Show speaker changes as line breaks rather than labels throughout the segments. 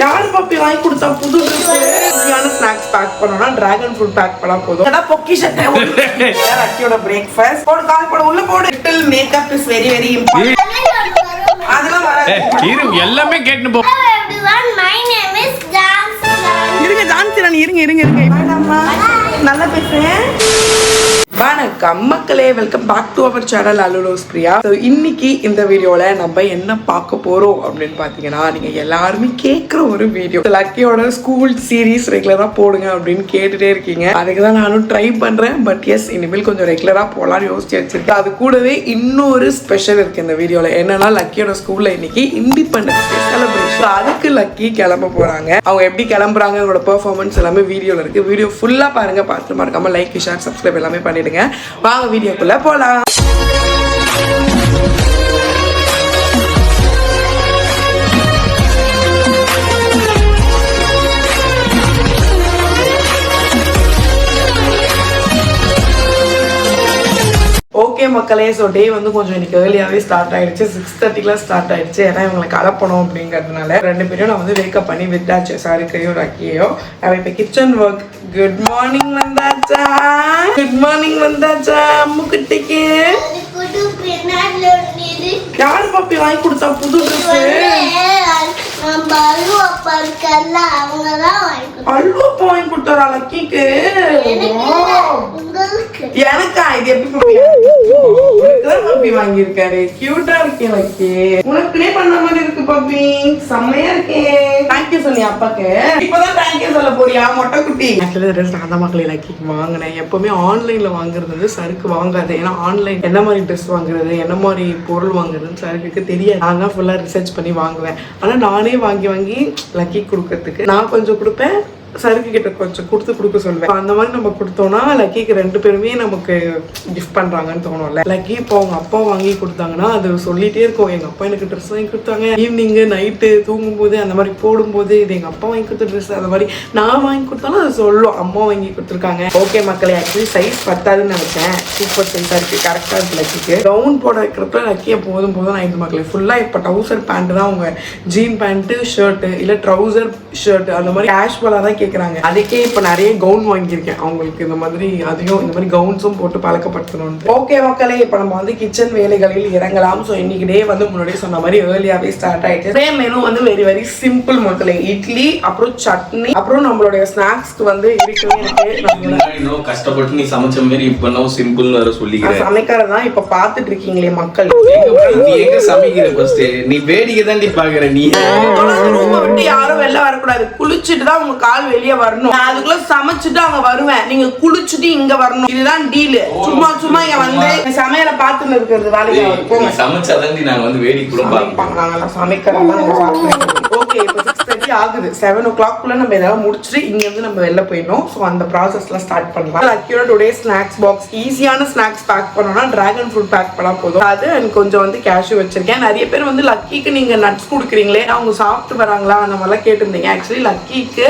யாரு பாப்பி வாங்கி கொடுத்தா புது ட்ரெஸ் ஸ்நாக்ஸ் பேக் பண்ணோம்னா டிராகன் ஃப்ரூட் பேக் பண்ணா போதும். அட பொக்கிஷத்தை லக்கியோட பிரேக்ஃபாஸ்ட் போடு கால் போடு உள்ள போடு. Little makeup is very very important. அதெல்லாம் வராது
இரு எல்லாமே கேட்னு போ.
Everyone, my name is Jansi.
இருங்க ஜான்சி இருங்க மேடம்மா நல்லா பேசுறேன். வணக்கம் மக்களே, welcome back to our channel அல்லுலோஸ் பிரியா. ஸோ இன்னைக்கு இந்த வீடியோவில் நம்ம என்ன பார்க்க போகிறோம் அப்படின்னு பார்த்தீங்கன்னா, நீங்கள் எல்லாருமே கேட்குற ஒரு வீடியோ லக்கியோட ஸ்கூல் சீரீஸ் ரெகுலராக போடுங்க அப்படின்னு கேட்டுகிட்டே இருக்கீங்க. அதுக்கு தான் நானும் ட்ரை பண்ணுறேன். பட் எஸ், இனிமேல் கொஞ்சம் ரெகுலராக போகலான்னு யோசிச்சு வச்சிருக்கேன். அது கூடவே இன்னொரு ஸ்பெஷல் இருக்குது இந்த வீடியோவில். என்னன்னா, லக்கியோட ஸ்கூலில் இன்னைக்கு இண்டிபெண்டன்ஸ் டே செலிப்ரேஷன். அதுக்கு லக்கி கிளம்ப போகிறாங்க. அவங்க எப்படி கிளம்புறாங்க, அவங்களோட பெர்ஃபார்மன்ஸ் எல்லாமே வீடியோவில் இருக்குது. வீடியோ ஃபுல்லாக பாருங்கள். பார்த்து மறக்காமல் லைக் ஷேர் சப்ஸ்கிரைப் எல்லாமே பண்ணிடுங்க. வாங்க வீடியோக்குள்ள போலாம். ஓகே மக்களே, ஸோ டே வந்து கொஞ்சம் இன்னைக்கு ஏர்லியாகவே ஸ்டார்ட் ஆயிடுச்சு. 6:30 ஸ்டார்ட் ஆயிடுச்சு. ஏன்னா இவங்களை கலப்பணும் அப்படிங்கிறதுனால ரெண்டு பேரும் நான் வந்து வேக்கப் பண்ணி விட்டாச்சு, சாரிக்கையோ ரக்கியோ. அவ இப்போ கிச்சன் ஒர்க். குட் மார்னிங் வந்தாச்சா, அம்முக்கிட்டே யாரு பாப்பி வாங்கி கொடுத்தா புது ட்ரெஸ்? அல்வா வாங்கி கொடுத்தாரா லக்கிக்கு? எனக்கா? இது எப்படி பாப்பி வாங்கியிருக்காரு? கியூட்டா இருக்கேன் லக்கி. உனக்குனே பண்ண மாதிரி இருக்கு பாப்பி, செம்மையா இருக்கேன். தேங்க்யூ சொன்னி அப்பாக்கு. இப்பதான் தேங்க்யூ சொல்ல போறியா மொட்டை குட்டி? ஆக்சுவலி ட்ரெஸ் நான் தான் மக்களே லக்கிக்கு வாங்கினேன். எப்பவுமே ஆன்லைன்ல வாங்குறது வந்து சருக்கு வாங்காது. ஏன்னா ஆன்லைன் என்ன மாதிரி ட்ரெஸ் வாங்குறது, என்ன மாதிரி பொருள் வாங்குறதுன்னு சருக்குக்கு தெரியாது. நான் தான் ஃபுல்லா ரிசர்ச் பண்ணி வாங்குவேன். ஆனா நானே வாங்கி லக்கி கொடுக்கறதுக்கு நான் கொஞ்சம் கொடுப்பேன், சருக்கு கிட்ட கொஞ்சம் கொடுக்க சொல்லுவேன். அந்த மாதிரி நம்ம கொடுத்தோம்னா லக்கிக்கு ரெண்டு பேருமே நமக்கு கிஃப்ட் பண்றாங்கன்னு தோணும்ல. லக்கி இப்போ அவங்க அப்பா வாங்கி கொடுத்தாங்கன்னா அது சொல்லிட்டே இருக்கும், எங்க அப்பா எனக்கு ட்ரெஸ் வாங்கி கொடுத்தாங்க, ஈவினிங் நைட்டு தூங்கும் போது அந்த மாதிரி போடும்போது இது எங்க அப்பா வாங்கி கொடுத்த ட்ரெஸ். அந்த மாதிரி நான் வாங்கி கொடுத்தாலும் அது சொல்லும், அம்மா வாங்கி கொடுத்துருக்காங்க. ஓகே மக்களே, ஆக்சுவலி சைஸ் பத்தாதுன்னு நினைச்சேன். சூப்பர் சைஸா இருக்கு, கரெக்டா இருக்கு லக்கிக்கு. கவுன் போட வைக்கிறப்ப லக்கியை போதும் நான் இது மக்களே ஃபுல்லா இப்போ ட்ரௌசர் பேண்ட் தான், அவங்க ஜீன் பேண்ட் ஷர்ட் இல்ல ட்ரௌசர் ஷர்ட் அந்த மாதிரி கேஷுவலா தான் கேட்குறாங்க. அதுக்கே இப்போ நிறைய கவுன் வாங்கியிருக்கேன் அவங்களுக்கு. இந்த மாதிரி அதையும் இந்த மாதிரி கவுன்ஸும் போட்டு பழக்கப்படுத்தணும். ஓகே மக்களே, இப்போ நம்ம வந்து கிச்சன் வேலைகளில் இறங்கலாம். ஸோ இன்னைக்கு டே வந்து முன்னாடியே சொன்ன மாதிரி ஏர்லியாகவே ஸ்டார்ட் ஆயிடுச்சு. இதே மெனு வந்து வெரி வெரி சிம்பிள் மக்களே. இட்லி, அப்புறம் சட்னி, அப்புறம் நம்மளுடைய ஸ்நாக்ஸ்க்கு வந்து
கஷ்டப்பட்டு நீ சமைச்ச மாதிரி இப்போ சிம்பிள் வர சொல்லிக்கிறேன்.
சமைக்கிறது தான் இப்போ பார்த்துட்டு இருக்கீங்களே மக்கள்.
நீ எங்க சமைக்கிற? ஃபர்ஸ்ட் நீ வேடிக்கை தான் பாக்குற. நீ
ரூமை விட்டு யாரும் வெளில வரக்கூடாது. குளிச்சுட்டு தான் உங்க கால் வெளியே வரணும். அதுக்குள்ள சமைச்சிட்டு அவங்க வருவேன், நீங்க குளிச்சுட்டு இங்க வரணும். இதுதான் டீல். சும்மா இங்க வந்து சமையல பாத்துன்னு இருக்கிறது வேலைக்கு போங்க.
சமைச்சாதான் நாங்க வந்து வேடிக்கை
நாங்க சமைக்கிறோம். ஓகே, இப்போ 6:30 ஆகுது. 7 o'clock நம்ம இதெல்லாம் முடிச்சுட்டு இங்க இருந்து நம்ம வெளில போயிடணும். ஸோ அந்த ப்ராசஸ்லாம் ஸ்டார்ட் பண்ணலாம். லக்கியோட டுடே ஸ்நாக்ஸ் பாக்ஸ், ஈஸியான ஸ்நாக்ஸ் பேக் பண்ணோம்னா டிராகன் ஃப்ரூட் பேக் பண்ணா போதும். அது எனக்கு கொஞ்சம் வந்து கேஷ்யூ வச்சிருக்கேன். நிறைய பேர் வந்து லக்கிக்கு நீங்க நட்ஸ் கொடுக்குறீங்களே, அவங்க சாப்பிட்டு வராங்களா அந்த மாதிரிலாம் கேட்டிருந்தீங்க. ஆக்சுவலி லக்கிக்கு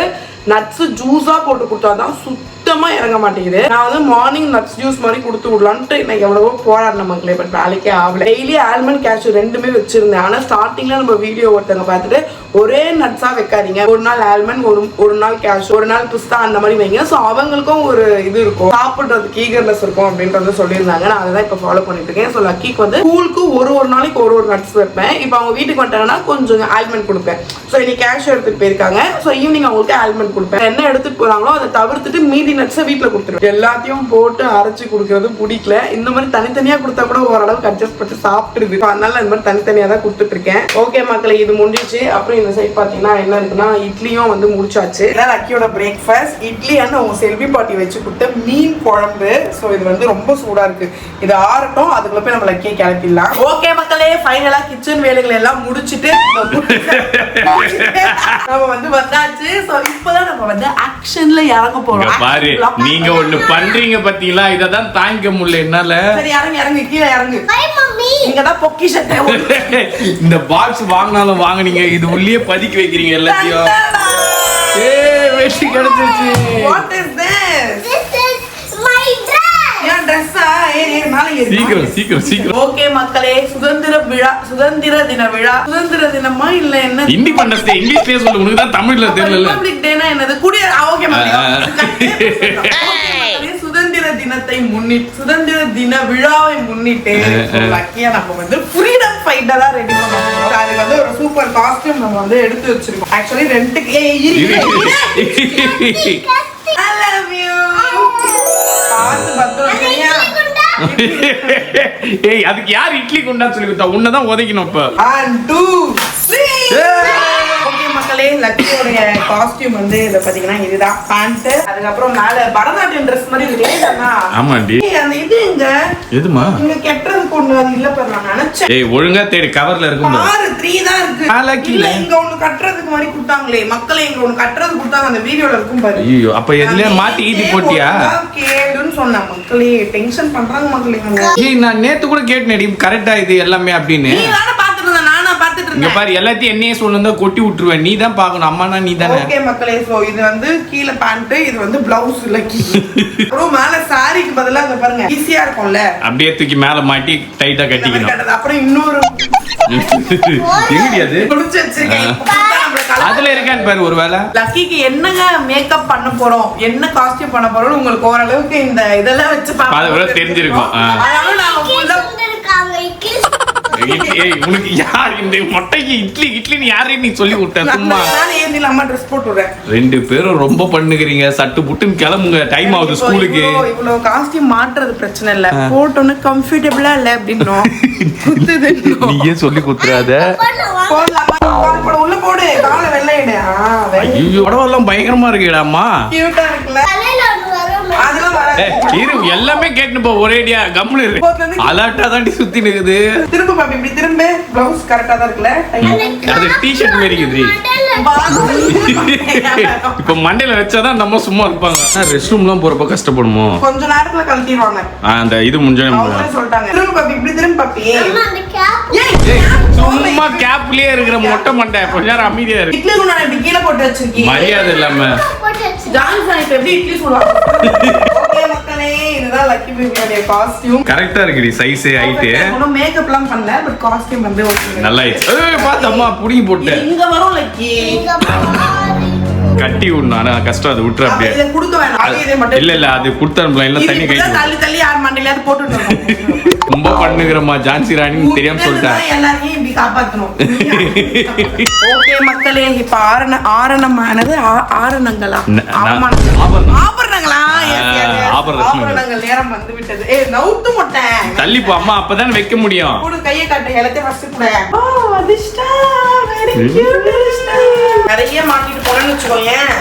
நட்ஸ் ஜூஸா போட்டு கொடுத்தாதான் சுத்தமா இறங்க மாட்டேங்குது. நான் வந்து மார்னிங் நட்ஸ் ஜூஸ் மாதிரி கொடுத்து விடலான்ட்டு எனக்கு எவ்வளவோ போராடின மக்களே, பட் வேலைக்கே ஆகல. டெய்லி ஆல்மண்ட் கேஷ்யூ ரெண்டுமே வச்சிருந்தேன். ஆனா ஸ்டார்டிங்ல நம்ம வீடியோ ஒருத்தவங்க பார்த்துட்டு ஒரே நட்ஸா வைக்காதீங்க, ஒரு நாள் ஆல்மண்ட், ஒரு நாள் கேஷ்யூ, ஒரு நாள் பிஸ்தா அந்த மாதிரி வைங்க. ஸோ அவங்களுக்கும் ஒரு இது இருக்கும், சாப்பிட்றதுக்கு ஈகர்னஸ் இருக்கும் அப்படின்றத சொல்லியிருந்தாங்க. நான் அதை தான் இப்போ ஃபாலோ பண்ணிட்டு இருக்கேன். ஸோ லக்கிக்கு வந்து ஸ்கூலுக்கு ஒரு நாளைக்கு ஒரு நட்ஸ் வைப்பேன். இப்போ அவங்க வீட்டுக்கு வந்துட்டாங்கன்னா கொஞ்சம் ஆல்மண்ட் கொடுப்பேன். ஸோ இன்னைக்கு கேஷ்யூ எடுத்துட்டு போயிருக்காங்க. ஸோ ஈவினிங் அவங்களுக்கு ஆல்மண்ட் கொடுப்பேன். என்ன எடுத்துட்டு போறாங்களோ அதை தவிர்த்துட்டு மீதி நட்ஸை வீட்டில் கொடுத்துருவேன். எல்லாத்தையும் போட்டு அரைச்சி கொடுக்கறது பிடிக்கல. இந்த மாதிரி தனித்தனியா கொடுத்தா கூட ஓரளவுக்கு அட்ஜஸ்ட் பண்ணி சாப்பிட்டுருது. அதனால இந்த மாதிரி தனித்தனியா தான் கொடுத்துட்டு இருக்கேன். ஓகே மக்களே, இது முடிஞ்சிச்சு. அப்புறம் இந்த சைட் பாத்தீங்கன்னா என்ன இருக்குன்னா, இட்லியும் வந்து முடிச்சாச்சு. இதான் லக்கியோட பிரேக்ஃபாஸ்ட். இட்லி அண்ட் அவங்க செல்வி பாட்டி வச்சு கொடுத்த மீன் குழம்பு. ஸோ இது வந்து ரொம்ப சூடா இருக்கு. இது ஆறட்டும், அதுக்குள்ள போய் நம்ம லக்கியை கிளப்பிடலாம். ஓகே மக்களே, ஃபைனலா கிச்சன் வேலைகள் எல்லாம் முடிச்சுட்டு நம்ம வந்து வந்தாச்சு. ஸோ இப்போதான் நம்ம வந்து ஆக்ஷன்ல இறங்க போறோம்.
பாரு, நீங்க ஒண்ணு பண்றீங்க பாத்தீங்களா, இததான் தாங்க முடியல என்னால.
சரி இறங்கு கீழே இறங்கு. இங்கதான் பொக்கிஷத்தை
இந்த பாக்ஸ் வாங்கினாலும் வாங்குனீங்க, இது உள்ளே பதுக்கி வைக்கிறீங்க எல்லாத்தையும். வெற்றி கிடைச்சிருச்சு.
What is this?
This is my dress.
ஏன் ட்ரெஸ்ஸா? ஏறி மேல ஏறி
சீக்கிரம்
ஓகே மக்களே, சுதந்திர தின விழா. சுதந்திர தினமா இல்ல என்ன?
இண்டிபெண்டன்ஸ் டே இங்கிலீஷ்லயே சொல்லு, உனக்கு தான் தமிழ்ல தெரியல.
ரிபப்ளிக் டேனா என்னது? ஓகே மக்களே, சுதந்திர தினத்தை முன்னிட்டு, சுதந்திர தின விழாவை முன்னிட்டு லக்கியா நம்ம வந்து ஃப்ரீடம் ஃபைட்டரா ரெடி பண்ணோம். அதுக்கு வந்து ஒரு சூப்பர் காஸ்டியூம் நம்ம வந்து எடுத்து வச்சிருக்கோம். ஆக்சுவலி ரெண்டுக்கு I love you. பாத்து பத்திரம் சரியா?
ஏய், அதுக்கு யார் இட்லி குண்டா சொல்லி கொடுத்தா? உன்னதான் உதைக்கணும் இப்ப.
1 2 3. ஓகே மக்களே, லக்கியோட காஸ்டியூம் வந்து இத பாத்தீங்கன்னா இதுதான் பேண்ட். அதுக்கப்புறம் மேல பரதநாட்டியம் Dress மாதிரி இருக்கு.
ஆமாண்டி.
அந்த இது எங்க?
எதுமா?
இங்க கெட்டதுக்கு ஒண்ணு அது இல்ல பாரு, நான் நினைச்சேன்.
ஏய், ஒழுங்கா தேடி கவர்ல இருக்கும் பாரு.
3 தான் இருக்கு. இல்ல, இங்க ஒண்ணு கட்டறதுக்கு மாதிரி கொடுத்தாங்களே மக்களே, இங்க ஒண்ணு கட்டறதுக்கு கொடுத்தாங்க, அந்த வீடியோல இருக்கும் பாரு.
ஐயோ, அப்ப எதுலயே மாத்தி ஈதி போட்டியா?
கேடுன்னு சொன்ன மக்களே, டென்ஷன் பண்றாங்க மக்களே.
ஏய், நான் நேத்து கூட கேட்டேனடி கரெக்ட்டா இது எல்லாமே அப்படினு.
நீ தான பாத்துட்டு இருந்த, நானா பாத்துட்டு இருந்தேன்.
இங்க பாரு, எல்லாத்தையும் என்னையே சொல்லுந்தா கொட்டி விட்டுருவேன். நீ தான் பார்க்கணும், அம்மானா நீ தானே.
ஓகே மக்களே, சோ இது வந்து கீழ பேண்ட், இது வந்து பிளவுஸ் லக்கி. அப்புறம் மேல சாரிக்கு பதிலா அத பாருங்க, ஈஸியா இருக்கும்ல,
அப்படியே தூக்கி மேல மாட்டி டைட்டா கட்டிக்கணும்.
அப்புறம் இன்னொரு
எங்கடி அது
குடிச்சு வச்சிருக்கேன்.
அதுல இருக்கான்னு பாரு. ஒருவேளை
லக்கிக்கு என்னங்க மேக்கப் பண்ண போறோம், என்ன காஸ்டியூம் பண்ண போறோம் உங்களுக்கு ஓரளவுக்கு இந்த இதெல்லாம் வச்சு
பாக்க தெரிஞ்சிருக்கும்.
அதனால நாங்க ஃபுல்லா
ஏய், உனக்கு யார் இந்த மொட்டைக்கு இட்லின்னு யாரையும் நீ சொல்லி விட்ட? சும்மா
நான் ஏந்தில அம்மா Dress போட்டு விடுறேன்.
2 பேரும் ரொம்ப பண்ணுகிறீங்க. சட்டு புட்டுன்னு கிளம்புங்க, டைம் ஆகுது ஸ்கூலுக்கு.
இவ்வளவு காஸ்டியூம் மாட்டுறது பிரச்சனை இல்ல, போட்டோன்னு கம்ஃபர்டபிளா இல்ல அப்படினோ குத்துது.
நீயே சொல்லி குத்துறாத.
போடலாமா? கால் போடு, உள்ள போடு, கால வெள்ளை இடு.
ஐயோ, உடவெல்லாம் பயங்கரமா இருக்குடாமா.
கியூட்டா இருக்குல? அதெல்லாம் வராது.
இரு, எல்லாமே கேட்டு போ, ஒரேடியா கம்முனு இரு. அலர்ட்டா தாண்டி சுத்தி நிக்குது.
திரும்ப பாப்பி, இப்படி திரும்ப. ப்ளவுஸ் கரெக்ட்டா தான் இருக்குல?
அது டி-ஷர்ட் மாதிரி இருக்குது. இப்ப மண்டையில வச்சாதான் நம்ம சும்மா இருப்பாங்க. ரெஸ்ட் ரூம்லாம் போறப்ப கஷ்டப்படுமோ?
கொஞ்ச நேரத்துல கழட்டிடுவாங்க.
அந்த இது முடிஞ்சோனே
அவங்களே சொல்லிட்டாங்க. திரும்ப பாப்பி, இப்படி திரும்ப பாப்பி.
ஏய், சும்மா கேப்லயே இருக்கிற மொட்டை மண்டை கொஞ்ச நேரம் அமைதியா இருக்கு.
இட்லி குண்டான இப்படி கீழ போட்டு வச்சிருக்கீங்க.
மரியாதை இல்லாம.
ஜான்சன் இப்ப எப்படி இட்லி சுடுவாங்க? ஓகே மக்களே, இதுதான் லக்கி பேபியோட காஸ்டியூம்.
கரெக்ட்டா இருக்குடி, சைஸ் ஹைட்.
ஒண்ணும் மேக்கப்லாம் பண்ணல, பட் காஸ்டியூம் வந்து ஓகே.
நல்லா ஆயிடுச்சு. ஏய், பாத்து அம்மா புடிங்கி போட்டு.
இங்க வரும் லக்கி.
கட்டி விடணும், ஆனா கஷ்டம், அது விட்டுற அப்படியே.
இத குடுக்க வேணாம், அப்படியே இதை மட்டும்.
இல்ல அது குடுத்தறப்பல எல்லாம் தண்ணி கை
தள்ளி தள்ளி யார் மண்டையில போட்டு விட்டுறணும்.
ரொம்ப பண்ணுகிறமா ஜான்சி ராணின்னு தெரியாம சொல்லிட்டேன்.
எல்லாரையும் இப்படி காப்பாத்தணும். ஓகே மக்களே, இப்ப ஆரணமானது ஆரணங்களா? ஆபரணங்களா? ஆபரணங்கள் நேரம் வந்து விட்டது. ஏய், நவுத்து மொட்டேன்
தள்ளி போ அம்மா, அப்பதான் வைக்க முடியும்.
கூட கையை காட்டு, எல்லாத்தையும் ஃபர்ஸ்ட் கூட. அதிஷ்டா, வெரி கியூட் அதிஷ்டா. நிறைய மாட்டிட்டு போறேன்னு வச்சுக்கோயேன்,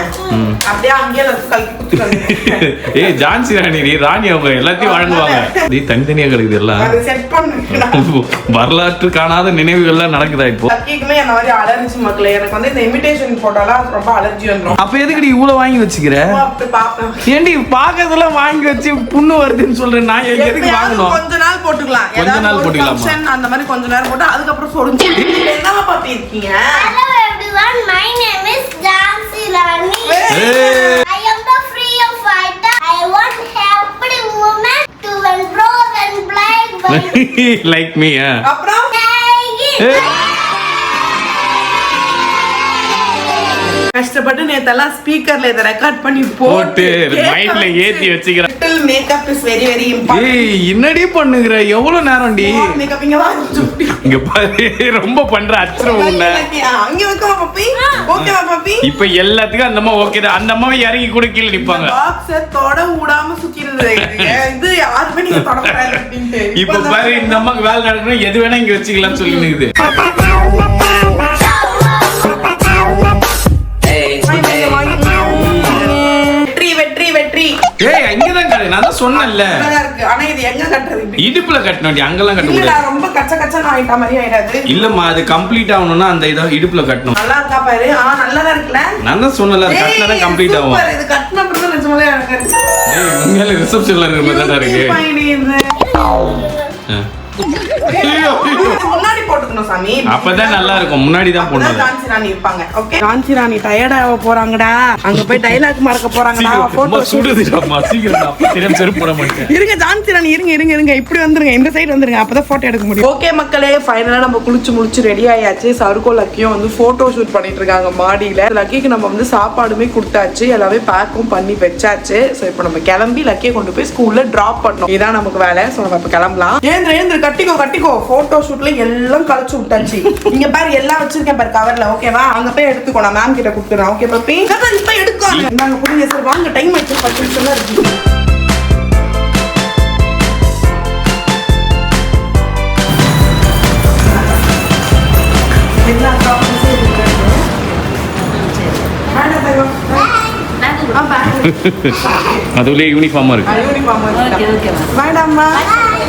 அப்படியே அங்கேயே கல்வி குத்துறாங்க.
ஏய், ஜான்சி ராணி அவங்க எல்லாத்தையும் வழங்குவாங்க. நீ தனித்தனியா கிடக்குது எல்லாம்.
அது செட் பண்ணு.
வரலாற்று காணாத நினைவுகள்லாம் நடக்குதா இப்போ?
லக்கிக்குமே என்ன மாதிரி அலர்ஜி மக்களே. எனக்கு வந்து இந்த இமிடேஷன் போட்டாலாம் ரொம்ப அலர்ஜி வந்துரும்.
அப்ப எதுக்கு இவ்வளவு வாங்கி வச்சுக்கிற?
அப்படி பாப்பேன்.
ஏண்டி பாக்கிறதெல்லாம் வாங்கி வச்சு புண்ணு வருதுன்னு சொல்றேன். நான் எதுக்கு வாங்கணும்?
கொஞ்ச நாள் போட்டுக்கலாம்,
கொஞ்ச நாள் போட்டுக்கலாமா?
அந்த மாதிரி கொஞ்ச நேரம் போட்டு அதுக்கப்புறம் சொரிஞ்சு. என்னமா பாப்பி இருக்கீங்க?
Hello everyone, my name is Jansi Rani. I am the freedom fighter. I want every woman to enroll and play.
Like me.
அப்புறம் கஷ்டப்பட்டு நேத்தெல்லாம் ஸ்பீக்கர்ல இத ரெக்கார்ட் பண்ணி
போட்டு மைண்ட்ல ஏத்தி வச்சிக்கிறேன்.
Makeup is very very important.
ஏய், என்னடி பண்ணுகிற? எவ்வளவு நேரம்டி
மேக்கப் இங்க வா.
இங்க பாரு, ரொம்ப பண்ற அச்சரம் உன்ன.
அங்க வைக்கவா பாப்பி? ஓகேவா பாப்பி?
இப்ப எல்லாத்துக்கும் அந்த அம்மா ஓகே தான். அந்த அம்மா இறங்கி கூட கீழ நிப்பாங்க.
பாக்ஸ தொட விடாம சுத்திடுது. இது யாருமே நீங்க தொட கூடாது அப்படினு.
இப்ப பாரு, இந்த அம்மாக்கு வேலை நடக்கணும், எது வேணா இங்க வச்சுக்கலாம்னு சொல்லி நிக்குது. ஏய், அங்கதான் கட்டு. நான் தான் சொன்னேன்ல.
ஆனா இது எங்க கட்டறது?
இடுப்புல கட்டணும், அங்கெல்லாம் கட்ட
இல்ல,
கூடாது.
ரொம்ப கச்ச கச்சன்னு ஆயிட்ட மாதிரி ஆயிடாது.
இல்லம்மா, அது கம்ப்ளீட் ஆகணும்னா அந்த இத இடுப்புல கட்டணும்.
நல்லா இருக்கா பாரு. நல்லா தான் இருக்குல?
நான் தான் சொன்னல, அது கட்டினா தான் கம்ப்ளீட் ஆகும்.
சூப்பர். இது கட்டின அப்புறம் தான் நிஜமாவே அழகா இருக்கு.
ஏய், உண்மையிலே ரிசப்ஷன்ல இருக்கிற மாதிரி தான் இருக்கு.
முன்னாடி போட்டுக்கணும் சாமி.
அப்பதான் நல்லா இருக்கும். முன்னாடி தான்
அப்பதான்
போடணும்.
ஜான்சி ராணி இருப்பாங்க. ஓகே ஜான்சி ராணி டயர்ட் ஆக போறாங்கடா. அங்க போய் டைலாக் மறக்க போறாங்கடா. போட்டோ
சுடுதுடாமா சீக்கிரம். அப்ப தெரியாம செருப்பு போட மாட்டேன்.
இருங்க ஜான்சி ராணி இருங்க இப்படி வந்துருங்க. இந்த சைடு வந்துருங்க. அப்பதான் போட்டோ எடுக்க முடியும். ஓகே மக்களே, ஃபைனலா நம்ம குளிச்சு முடிச்சு ரெடி ஆயாச்சு. சருக்கோ லக்கியும் வந்து போட்டோ ஷூட் பண்ணிட்டு இருக்காங்க மாடியில. லக்கிக்கு நம்ம வந்து சாப்பாடுமே கொடுத்தாச்சு, எல்லாமே பேக்கும் பண்ணி வச்சாச்சு. ஸோ இப்போ நம்ம கிளம்பி லக்கியை கொண்டு போய் ஸ்கூல்ல டிராப் பண்ணணும். இதான் நமக்கு வேலை. ஸோ நம்ம இப்போ கிளம்பலாம். ஏந்திர கட்டிக்கோ. போட்டோ ஷூட்ல எல்லாம் கழிச்சு விட்டாச்சு. இங்க பாரு எல்லாம் வச்சிருக்கேன் பாரு கவர்ல. ஓகேவா? அங்க போய் எடுத்துக்கோ. நான் மேம் கிட்ட கொடுத்துறேன். ஓகே பாப்பி? இப்ப எடுக்கோ. நாங்க புரியுங்க சார். வாங்க, டைம் ஆயிடுச்சு. 10 நிமிஷம் தான் இருக்கு.
அதுலயே யூனிஃபார்மா இருக்கு.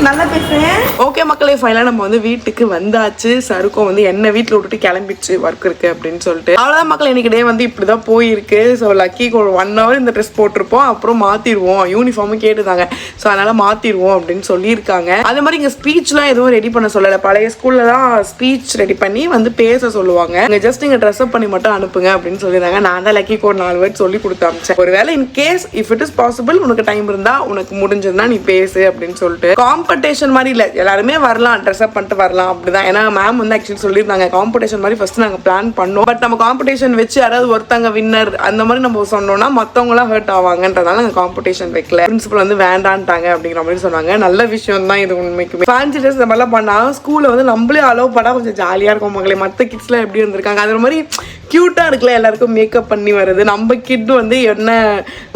நல்லா பேசுறேன். ஓகே மக்களே, ஃபைனலா நம்ம வந்து வீட்டுக்கு வந்தாச்சு. சருக்கும் வந்து என்ன வீட்டுல விட்டுட்டு கிளம்பிடுச்சு, ஒர்க் இருக்கு அப்படின்னு சொல்லிட்டு. அவ்வளவுதான் மக்கள், இன்னைக்கு டே வந்து இப்படிதான் போயிருக்கு. ஸோ லக்கிக்கு ஒரு 1 hour இந்த ட்ரெஸ் போட்டிருப்போம், அப்புறம் மாத்திடுவோம். யூனிஃபார்மும் கேட்டுதாங்க, ஸோ அதனால மாத்திடுவோம் அப்படின்னு சொல்லியிருக்காங்க. அதே மாதிரி இங்க ஸ்பீச்லாம் எதுவும் ரெடி பண்ண சொல்லல. பழைய ஸ்கூல்ல தான் ஸ்பீச் ரெடி பண்ணி வந்து பேச சொல்லுவாங்க. இங்க ஜஸ்ட் இங்க ட்ரெஸ் அப் பண்ணி மட்டும் அனுப்புங்க அப்படின்னு சொல்லியிருந்தாங்க. நான் தான் லக்கிக்கு ஒரு 4 வேர்ட் சொல்லி கொடுத்து அமிச்சேன். ஒருவேளை in case if it is possible, உனக்கு டைம் இருந்தா, உனக்கு முடிஞ்சதுன்னா நீ பேசு அப்படின்னு சொல்லிட்டு. காம்படிஷன் மாதிரி இல்ல, எல்லாருமே வரலாம், ட்ரெஸ் அப் பண்ணிட்டு வரலாம் அப்படிதான். ஏன்னா மேம் வந்து ஆக்சுவலி சொல்லியிருந்தாங்க காம்படிஷன் மாதிரி ஃபர்ஸ்ட் நாங்க பிளான் பண்ணோம். பட் நம்ம காம்படிஷன் வச்சு யாராவது ஒருத்தங்க வின்னர் அந்த மாதிரி நம்ம சொன்னோம்னா மத்தவங்க எல்லாம் ஹர்ட் ஆவாங்கன்றதால நாங்க காம்படிஷன் வைக்கல. பிரின்சிபல் வந்து வேண்டான்ட்டாங்க அப்படிங்கிற மாதிரி சொன்னாங்க. நல்ல விஷயம் தான் இது உண்மைக்குமே. ஃபேன்சி ட்ரெஸ் இந்த மாதிரிலாம் பண்ணா ஸ்கூல்ல வந்து நம்மளே அலோவ் பண்ணா கொஞ்சம் ஜாலியா இருக்கும் மக்களே. மற்ற கிட்ஸ்லாம் எப்படி இருந்திருக்காங்க, அது மாதிரி கியூட்டா இருக்குல்ல, எல்லாருக்கும் மேக்கப் பண்ணி வருது. நம்ம கிட் வந்து என்ன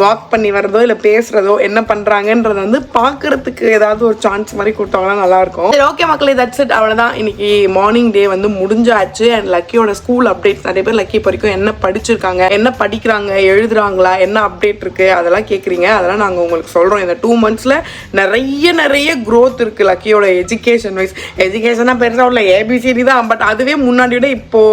வாக் பண்ணி வரதோ இல்லை பேசுறதோ என்ன பண்றாங்கன்றது வந்து பாக்குறதுக்கு ஏதாவது ஒரு சான்ஸ் மாதிரி கொடுத்தாங்கன்னா நல்லா இருக்கும். சரி ஓகே மக்களே, தட்ஸ் இட். அவ்வளவுதான். இன்னைக்கு மார்னிங் டே வந்து முடிஞ்சாச்சு. அண்ட் லக்கியோட ஸ்கூல் அப்டேட்ஸ் நிறைய பேர் லக்கி வரைக்கும் என்ன படிச்சிருக்காங்க, என்ன படிக்கிறாங்க, எழுதுறாங்களா, என்ன அப்டேட் இருக்கு அதெல்லாம் கேட்குறீங்க. அதெல்லாம் நாங்கள் உங்களுக்கு சொல்றோம். இந்த 2 monthsல நிறைய growth இருக்கு லக்கியோட எஜுகேஷன் வைஸ். எஜுகேஷனா பெருசா உள்ள ஏபிசிடி தான், பட் அதுவே முன்னாடி விட இப்போ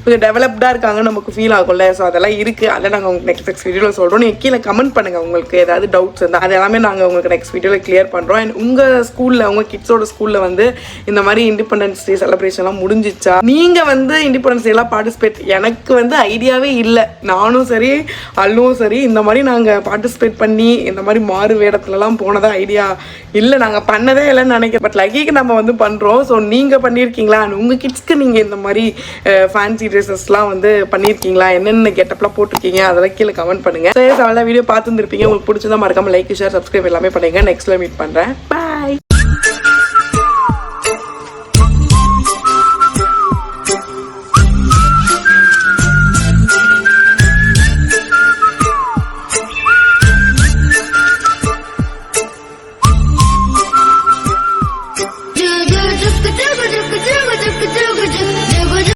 கொஞ்சம் டெவலப்டா இருக்காங்க, நமக்கு ஃபீல் ஆகும்ல. ஸோ அதெல்லாம் இருக்கு. அதை நாங்கள் உங்களுக்கு நெக்ஸ்ட் வீடியோவில் சொல்றோம். நீங்க கீழே கமெண்ட் பண்ணுங்க உங்களுக்கு ஏதாவது டவுட்ஸ் இருந்தால். அது எல்லாமே நாங்கள் உங்களுக்கு நெக்ஸ்ட் வீடியோவில் கிளியர் பண்றோம். அண்ட் உங்க ஸ்கூல்ல, உங்க கிட்ஸோட ஸ்கூல்ல வந்து இந்த மாதிரி இண்டிபெண்டன்ஸ் டே செலிப்ரேஷன்லாம் முடிஞ்சிச்சா, நீங்க வந்து இண்டிபெண்டன்ஸ் டே எல்லாம் பார்ட்டிசிபேட், எனக்கு வந்து ஐடியாவே இல்லை. நானும் சரி அல்லும் சரி இந்த மாதிரி நாங்கள் பார்ட்டிசிபேட் பண்ணி இந்த மாதிரி மாறு வேடத்துலலாம் போனதா ஐடியா இல்லை. நாங்கள் பண்ணதே இல்லைன்னு நினைக்கிறேன். பட் லக்கிக்கு நம்ம வந்து பண்ணுறோம். ஸோ நீங்கள் பண்ணியிருக்கீங்களா? உங்கள் கிட்ஸ்க்கு நீங்கள் இந்த மாதிரி ஃபேன்சி ட்ரெஸ்ஸஸ்லாம் வந்து பண்ணியிருக்கீங்களா, என்னென்ன கெட்டப்லாம் போட்டிருக்கீங்க அதெல்லாம் கீழே கமெண்ட் பண்ணுங்கள். சரி, அவ்வளோ வீடியோ பார்த்துருந்துருப்பீங்க. உங்களுக்கு பிடிச்சதா மறக்காம லைக், ஷேர், சப்ஸ்கிரைப் எல்லாமே பண்ணுங்க. நெக்ஸ்ட்ல மீட் பண்ணுறேன். பாய்.